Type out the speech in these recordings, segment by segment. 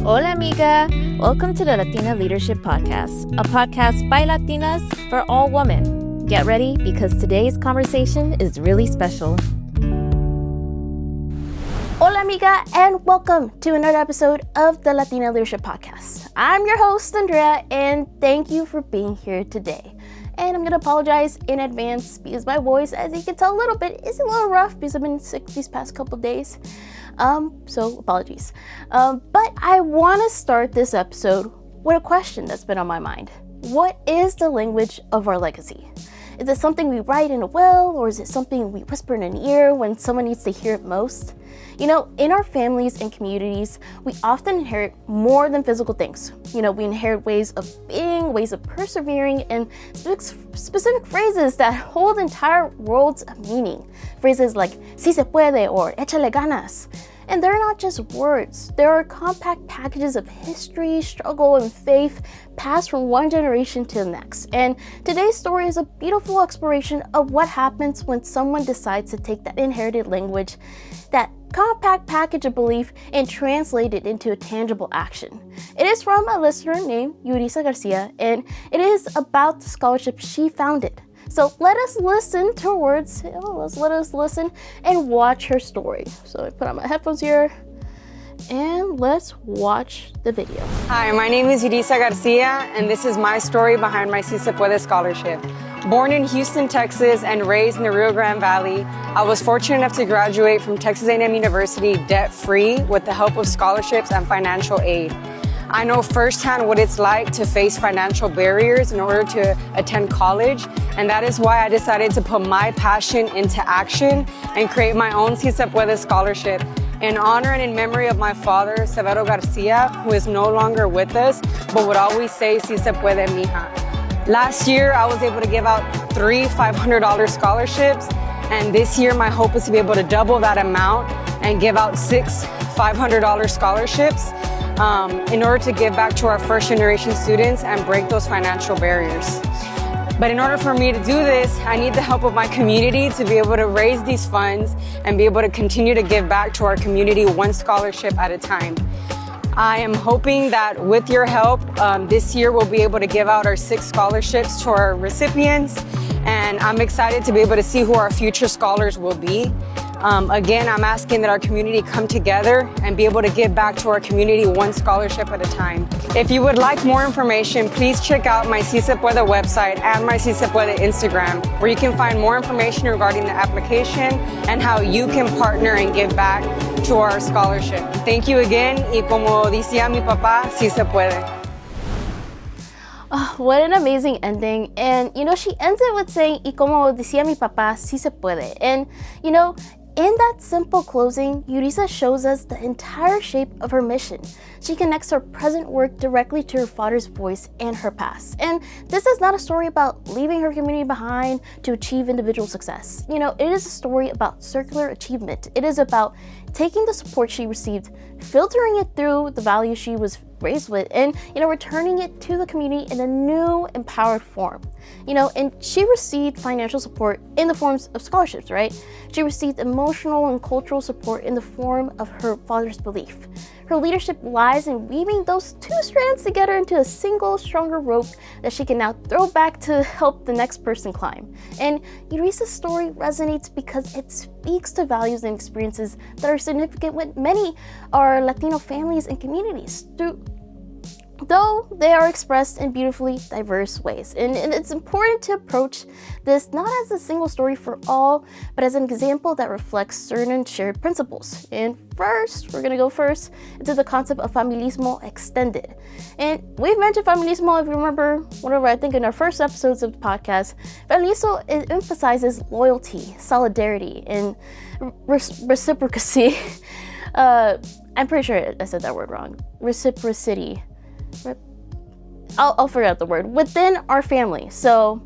Hola, amiga. Welcome to the Latina Leadership Podcast, a podcast by Latinas for all women. Get ready because today's conversation is really special. Hola, amiga, and welcome to another episode of the Latina Leadership Podcast. I'm your host, Andrea, and thank you for being here today. And I'm going to apologize in advance because my voice, as you can tell a little bit, is a little rough because I've been sick these past couple days. So apologies. But I want to start this episode with a question that's been on my mind. What is the language of our legacy? Is it something we write in a will, or is it something we whisper in an ear when someone needs to hear it most? You know, in our families and communities, we often inherit more than physical things. You know, we inherit ways of being, ways of persevering, and specific phrases that hold entire worlds of meaning. Phrases like Si Se Puede or Échale ganas. And they're not just words. They are compact packages of history, struggle, and faith passed from one generation to the next. And today's story is a beautiful exploration of what happens when someone decides to take that inherited language, that compact package of belief, and translate it into a tangible action. It is from a listener named Yurisa Garcia, and it is about the scholarship she founded. So let us listen to her words. Let us listen and watch her story. So I put on my headphones here and let's watch the video. Hi, my name is Yurisa Garcia, and this is my story behind my Si Se Puede Scholarship. Born in Houston, Texas, and raised in the Rio Grande Valley, I was fortunate enough to graduate from Texas A&M University debt-free with the help of scholarships and financial aid. I know firsthand what it's like to face financial barriers in order to attend college, and that is why I decided to put my passion into action and create my own Si Se Puede Scholarship in honor and in memory of my father, Rio Garcia, who is no longer with us, but would always say, Si Se Puede, Mija. Last year, I was able to give out 3 $500 scholarships, and this year my hope is to be able to double that amount and give out 6 $500 scholarships in order to give back to our first generation students and break those financial barriers. But in order for me to do this, I need the help of my community to be able to raise these funds and be able to continue to give back to our community one scholarship at a time. I am hoping that with your help, this year we'll be able to give out our 6 scholarships to our recipients, and I'm excited to be able to see who our future scholars will be. Again, I'm asking that our community come together and be able to give back to our community one scholarship at a time. If you would like more information, please check out my Si Se Puede website and my Si Se Puede Instagram, where you can find more information regarding the application and how you can partner and give back to our scholarship. Thank you again, y como decía mi papá, Si Se Puede. Oh, what an amazing ending. And, you know, she ends it with saying, y como decía mi papá, si se puede. And, you know, in that simple closing, Yurisa shows us the entire shape of her mission. She connects her present work directly to her father's voice and her past. And this is not a story about leaving her community behind to achieve individual success. You know, it is a story about circular achievement. It is about taking the support she received, filtering it through the values she was raised with, and, you know, returning it to the community in a new, empowered form. You know, and she received financial support in the forms of scholarships, right? She received emotional and cultural support in the form of her father's belief. Her leadership lies in weaving those 2 strands together into a single, stronger rope that she can now throw back to help the next person climb. And Yurisa's story resonates because it speaks to values and experiences that are significant with many our Latino families and communities, though they are expressed in beautifully diverse ways. And it's important to approach this not as a single story for all, but as an example that reflects certain shared principles. And first, we're going to go first into the concept of Familismo extended. And we've mentioned Familismo, if you remember, whatever, I think in our first episodes of the podcast. Familismo, it emphasizes loyalty, solidarity, and reciprocity. I'm pretty sure I said that word wrong. Reciprocity. I'll figure out the word. Within our family. So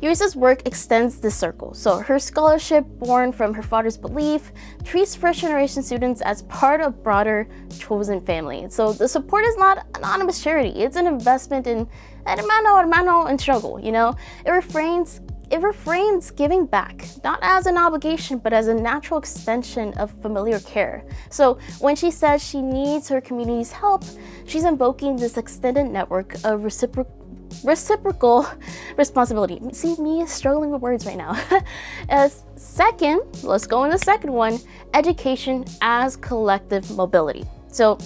Yurisa's work extends this circle. So her scholarship, born from her father's belief, treats first generation students as part of broader chosen family. So the support is not anonymous charity. It's an investment in hermano and struggle, you know? It refrains it reframes giving back, not as an obligation, but as a natural extension of familiar care. So when she says she needs her community's help, she's invoking this extended network of reciprocal responsibility. See, me is struggling with words right now. As second, let's go in the second one, education as collective mobility. So,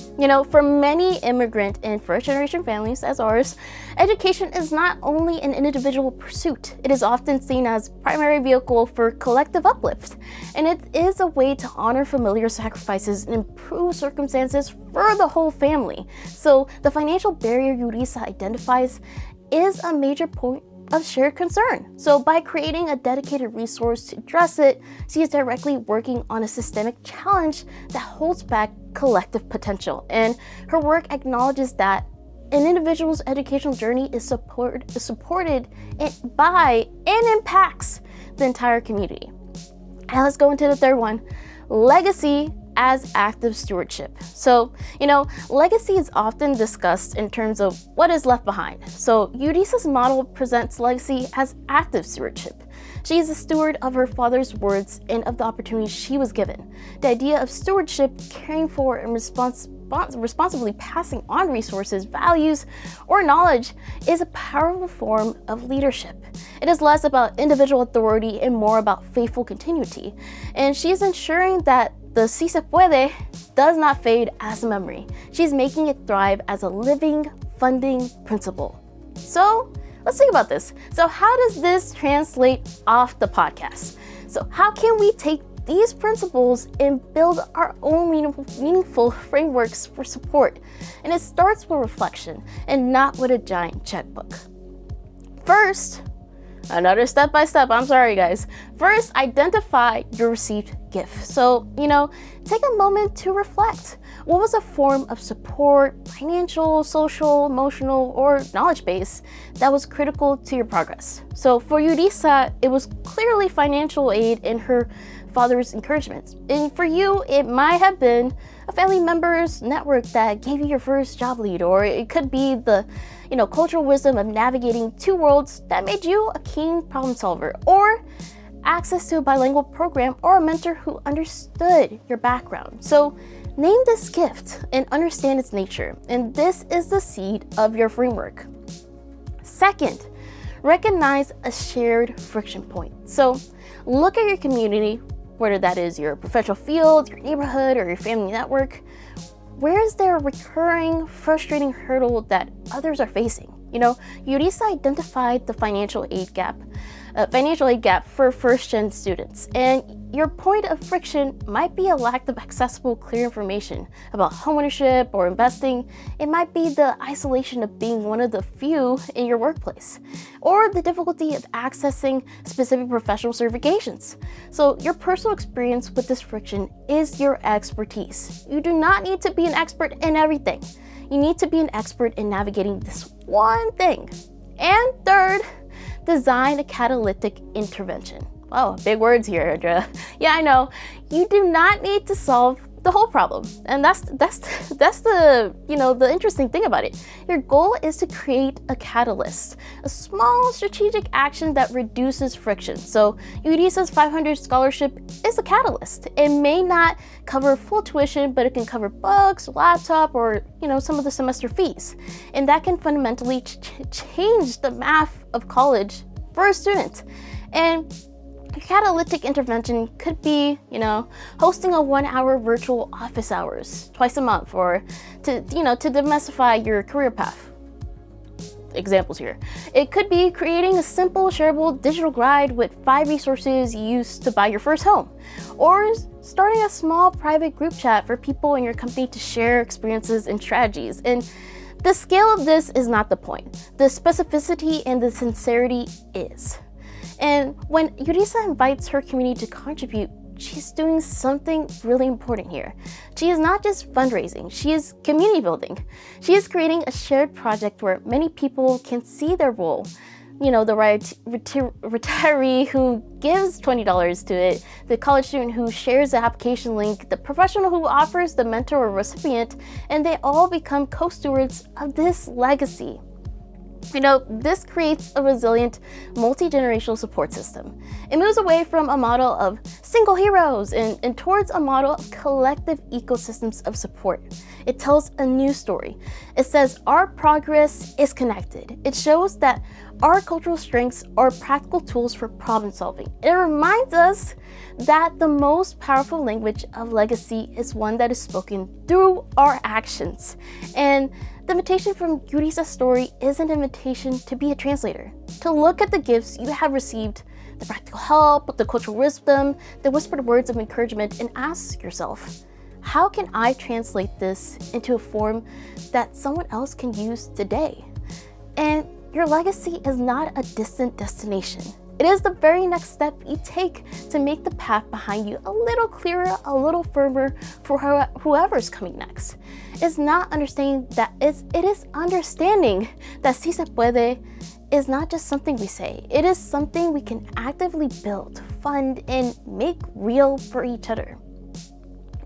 for many immigrant and first-generation families as ours, education is not only an individual pursuit. It is often seen as primary vehicle for collective uplift, and it is a way to honor familiar sacrifices and improve circumstances for the whole family. So, the financial barrier Yurisa identifies is a major point of shared concern. So by creating a dedicated resource to address it, she is directly working on a systemic challenge that holds back collective potential. And her work acknowledges that an individual's educational journey is supported by and impacts the entire community. And let's go into the third one, legacy as active stewardship. So, legacy is often discussed in terms of what is left behind. So, Yurisa's model presents legacy as active stewardship. She is a steward of her father's words and of the opportunities she was given. The idea of stewardship, caring for and responsibly passing on resources, values, or knowledge is a powerful form of leadership. It is less about individual authority and more about faithful continuity. And she is ensuring that the Si Se Puede does not fade as a memory. She's making it thrive as a living, funding principle. So let's think about this. So how does this translate off the podcast? So how can we take these principles and build our own meaningful frameworks for support? And it starts with reflection and not with a giant checkbook. First, another step-by-step, I'm sorry guys. First, identify your received gift. So, take a moment to reflect. What was a form of support, financial, social, emotional, or knowledge base that was critical to your progress? So for Yurisa, it was clearly financial aid and her father's encouragement. And for you, it might have been a family member's network that gave you your first job lead, or it could be the cultural wisdom of navigating two worlds that made you a keen problem solver, or access to a bilingual program or a mentor who understood your background. So name this gift and understand its nature, and this is the seed of your framework. Second, recognize a shared friction point. So look at your community, whether that is your professional field, your neighborhood, or your family network. Where is there a recurring, frustrating hurdle that others are facing? Yurisa identified the financial aid gap for first-gen students. And your point of friction might be a lack of accessible, clear information about homeownership or investing. It might be the isolation of being one of the few in your workplace, or the difficulty of accessing specific professional certifications. So your personal experience with this friction is your expertise. You do not need to be an expert in everything. You need to be an expert in navigating this one thing. And third, design a catalytic intervention. Wow, big words here, Andrea. Yeah, I know. You do not need to solve the whole problem. And that's the the interesting thing about it. Your goal is to create a catalyst, a small strategic action that reduces friction. So Yurisa's 500 scholarship is a catalyst. It may not cover full tuition, but it can cover books, laptop, or some of the semester fees. And that can fundamentally change the math of college for a student. And a catalytic intervention could be, hosting a 1-hour virtual office hours twice a month, or to demystify your career path. Examples here. It could be creating a simple shareable digital guide with 5 resources you use to buy your first home, or starting a small private group chat for people in your company to share experiences and strategies. And the scale of this is not the point. The specificity and the sincerity is. And when Yurisa invites her community to contribute, she's doing something really important here. She is not just fundraising, she is community building. She is creating a shared project where many people can see their role. The retiree who gives $20 to it, the college student who shares the application link, the professional who offers the mentor or recipient, and they all become co-stewards of this legacy. This creates a resilient, multi-generational support system. It moves away from a model of single heroes and towards a model of collective ecosystems of support. It tells a new story. It says our progress is connected. It shows that our cultural strengths are practical tools for problem solving. It reminds us that the most powerful language of legacy is one that is spoken through our actions. And the invitation from Yurisa's story is an invitation to be a translator, to look at the gifts you have received, the practical help, the cultural wisdom, the whispered words of encouragement, and ask yourself, how can I translate this into a form that someone else can use today? And your legacy is not a distant destination. It is the very next step you take to make the path behind you a little clearer, a little firmer for whoever's coming next. It's not understanding that it is understanding that Si Se Puede is not just something we say. It is something we can actively build, fund, and make real for each other.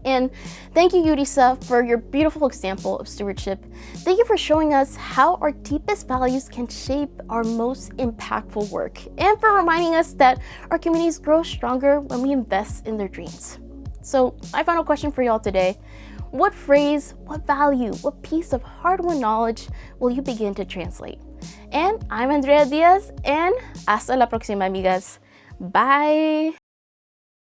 And thank you, Yurisa, for your beautiful example of stewardship. Thank you for showing us how our deepest values can shape our most impactful work, and for reminding us that our communities grow stronger when we invest in their dreams. So, my final question for y'all today: what phrase, what value, what piece of hard-won knowledge will you begin to translate? And I'm Andrea Diaz, and hasta la próxima, amigas. Bye!